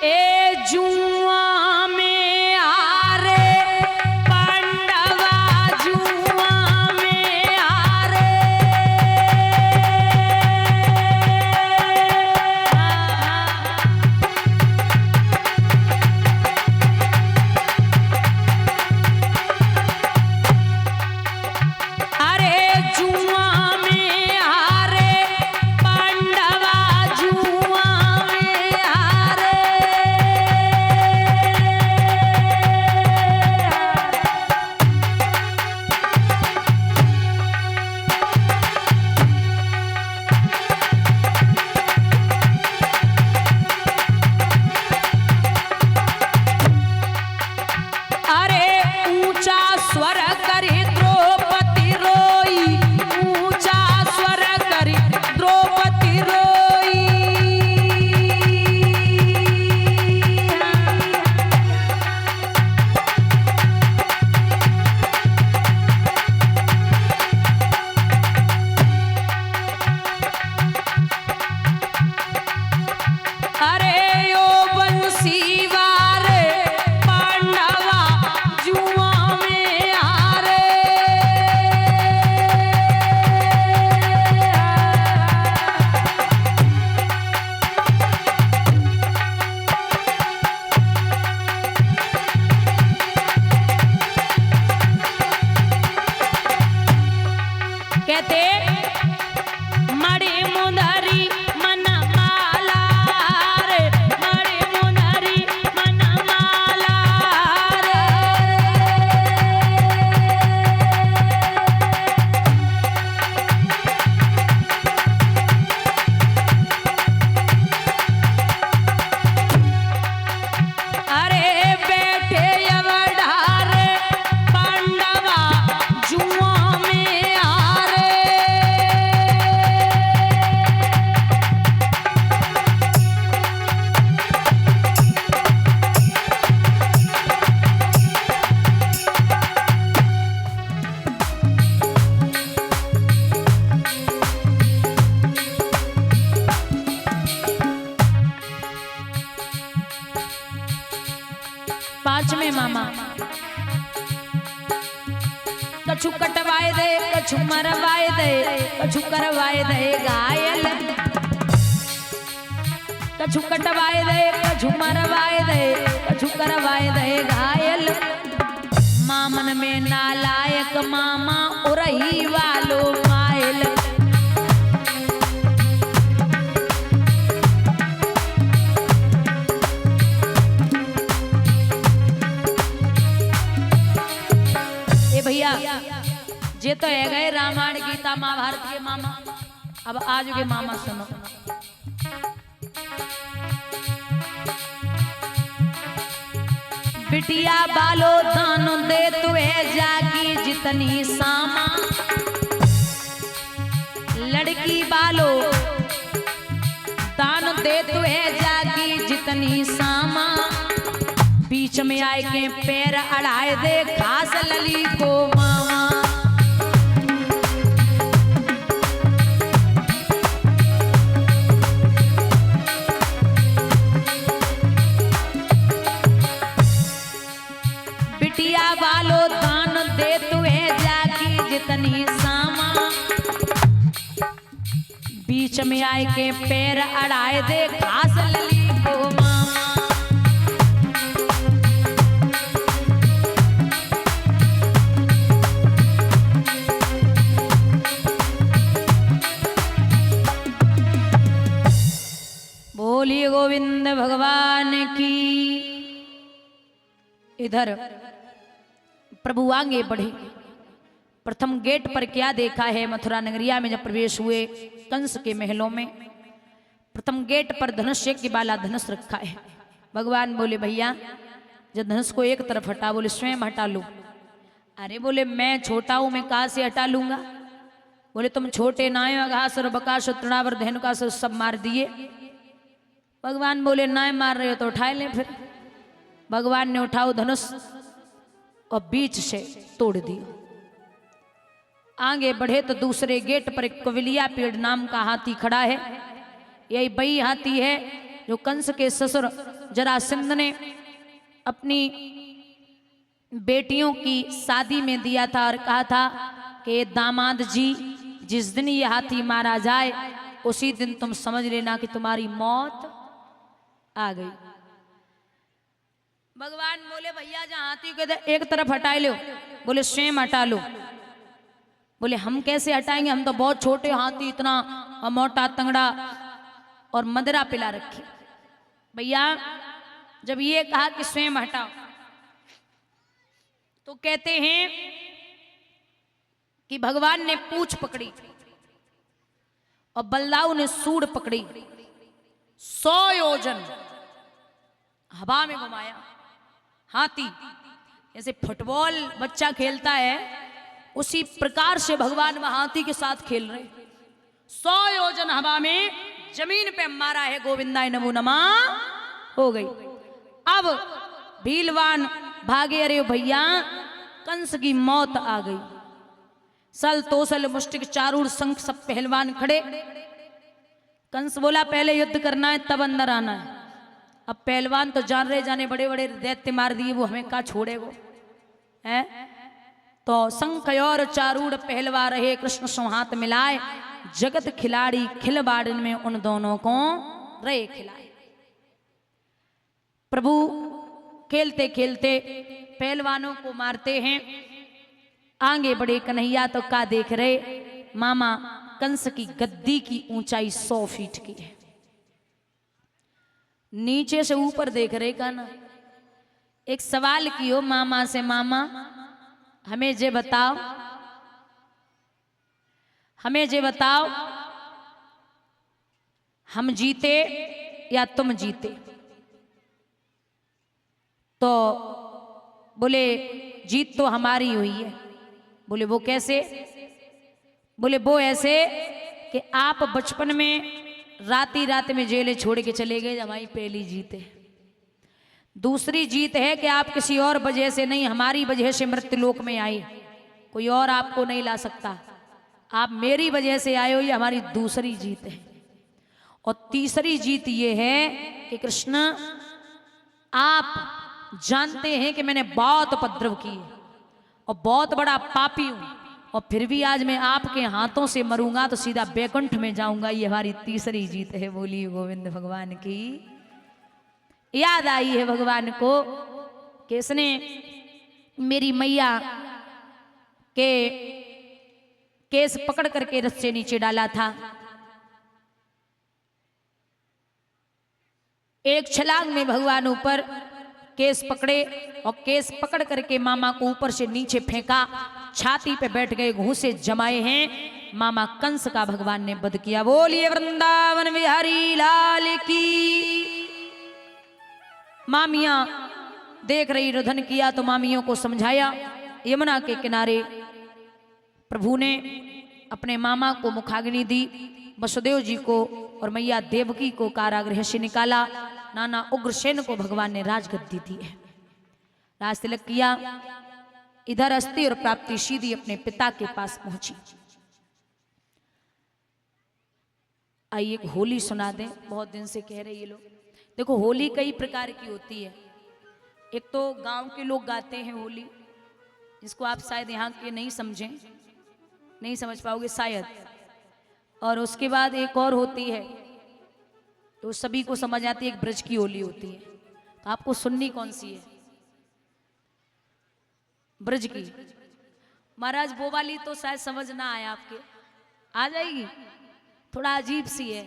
ए जुआ में आ रे पांडवा जुआ में आ रे। अरे जुआ में आ रे पांडवा जुआ में आ रे। अरे ऊंचा स्वर करी द्रौपदी रोई, ऊंचा स्वर करी द्रौपदी रोई। अरे ओ बंसी वारे पांडवा जुआ में आ रे। कहते मणि मुंदरी मन माला रे, मणि मुंदरी मन माला रे। अरे बेटे अवधारे पांडवा जुआ में आ रे। पांचवें मामा कछु कटवाए दे, कछु मरवाए दे, कछु करवाए दे घायल। कछु कटवाए दे, कछु मरवाए दे, कछु करवाए दे घायल। मामन में नालायक मामा उरही वालो मायल। ए भैया जे तो है गए रामायण गीता महाभारत के मामा। अब आज के मामा सुनो। बिटिया बालो दान दे तुए जागी जितनी सामा। लड़की बालो दान दे तुए जागी जितनी सामा। बीच में आए के पैर अड़ाए दे खास लली को मामा। बिटिया वालो दान दे तुए जागी जितनी सामा। बीच में आए के पैर अड़ाए दे खास लली को मामा। बोलिए गोविंद भगवान की। इधर प्रभु आगे बढ़े। प्रथम गेट पर क्या देखा है? मथुरा नगरिया में जब प्रवेश हुए कंस के महलों में, प्रथम गेट पर धनुष्य के बाला धनुष रखा है। भगवान बोले भैया जब धनुष को एक तरफ हटा, बोले स्वयं हटा लो। अरे बोले मैं छोटा हूं, मैं कहां से हटा लूंगा? बोले तुम छोटे नाय अघासुर बकासुर तृणावर धेनुकासुर सब मार दिए। भगवान बोले नाय मार रहे हो तो उठाए ले। फिर भगवान ने उठाओ धनुष और बीच से तोड़ दिया। आगे बढ़े तो दूसरे गेट पर एक कविलिया पेड़ नाम का हाथी खड़ा है। यही वही हाथी है जो कंस के ससुर जरासंध ने अपनी बेटियों की शादी में दिया था और कहा था कि दामाद जी जिस दिन ये हाथी मारा जाए उसी दिन तुम समझ लेना कि तुम्हारी मौत आ गई। भगवान बोले भैया जहां हाथी को एक तरफ हटा लो, बोले स्वयं हटा लो। बोले हम कैसे हटाएंगे, हम तो बहुत छोटे हाथी, इतना मोटा तंगड़ा और मदरा पिला रखी। भैया जब ये कहा कि स्वयं हटाओ तो कहते हैं कि भगवान ने पूंछ पकड़ी और बलदाऊ ने सूंड पकड़ी, 100 योजन हवा में घुमाया। हाथी जैसे फुटबॉल बच्चा खेलता है उसी प्रकार से भगवान हाथी के साथ खेल रहे। 100 योजन हवा में जमीन पे मारा है, गोविंदाय नमो नमः हो गई। अब भीलवान भागे, अरे भैया कंस की मौत आ गई। सल तोसल मुष्टिक चारूर शंख सब पहलवान खड़े। कंस बोला पहले युद्ध करना है तब अंदर आना है। अब पहलवान तो जान रहे जाने बड़े बड़े दैत्य मार दिए, वो हमें कहा छोड़ेगो है। तो शंख और चारूर पहलवा रहे, कृष्ण सो हाथ मिलाए, जगत खिलाड़ी खिलबाड़न में उन दोनों को रहे खिलाए। प्रभु खेलते खेलते पहलवानों को मारते हैं, आगे बड़े कन्हैया तो का देख रहे, मामा कंस की गद्दी की ऊंचाई 100 फीट की है। नीचे से ऊपर देख रहे का ना। एक सवाल कियो मामा से, मामा हमें जे बताओ, हमें जे बताओ हम जीते या तुम जीते। तो बोले जीत तो हमारी हुई है। बोले वो कैसे? बोले वो ऐसे कि आप बचपन में राती रात में जेल छोड़ के चले गए, हमारी पहली जीत है। दूसरी जीत है कि आप किसी और वजह से नहीं, हमारी वजह से मृत्यु लोक में आए, कोई और आपको नहीं ला सकता, आप मेरी वजह से आए हो, ये हमारी दूसरी जीत है। और तीसरी जीत ये है कि कृष्ण आप जानते हैं कि मैंने बहुत उपद्रव किए और बहुत बड़ा पापी हूं, और फिर भी आज मैं आपके हाथों से मरूंगा तो सीधा बैकुंठ में जाऊंगा, ये हमारी तीसरी जीत है। बोलिए गोविंद भगवान की। याद आई है भगवान को कि इसने मेरी मैया के केस पकड़ करके रथ से नीचे डाला था। एक छलांग में भगवान ऊपर केस पकड़े और केस पकड़ करके मामा को ऊपर से नीचे फेंका, छाती पे बैठ गए, घूंसे जमाए हैं। मामा कंस का भगवान ने वध किया। बोलिए वृंदावन बिहारी लाल की। मामियां देख रही, रुधन किया तो मामियों को समझाया। यमुना के किनारे प्रभु ने अपने मामा को मुखाग्नि दी, वसुदेव जी को और मैया देवकी को कारागृह से निकाला। नाना उग्रसेन को भगवान ने राजगद्दी दी है, राज तिलक किया। इधर अस्थि और प्राप्ति सीधी अपने पिता के पास पहुंची। आइए एक होली सुना दें, बहुत दिन से कह रहे ये लोग। देखो होली कई प्रकार की होती है। एक तो गांव के लोग गाते हैं होली, जिसको आप शायद यहाँ के नहीं समझें, नहीं समझ पाओगे शायद। और उसके बाद एक और होती है तो सभी को समझ आती है, एक ब्रज की होली होती है। तो आपको सुननी कौन सी है? ब्रज की। महाराज वो वाली तो शायद समझ ना आया आपके, आ जाएगी, थोड़ा अजीब सी है।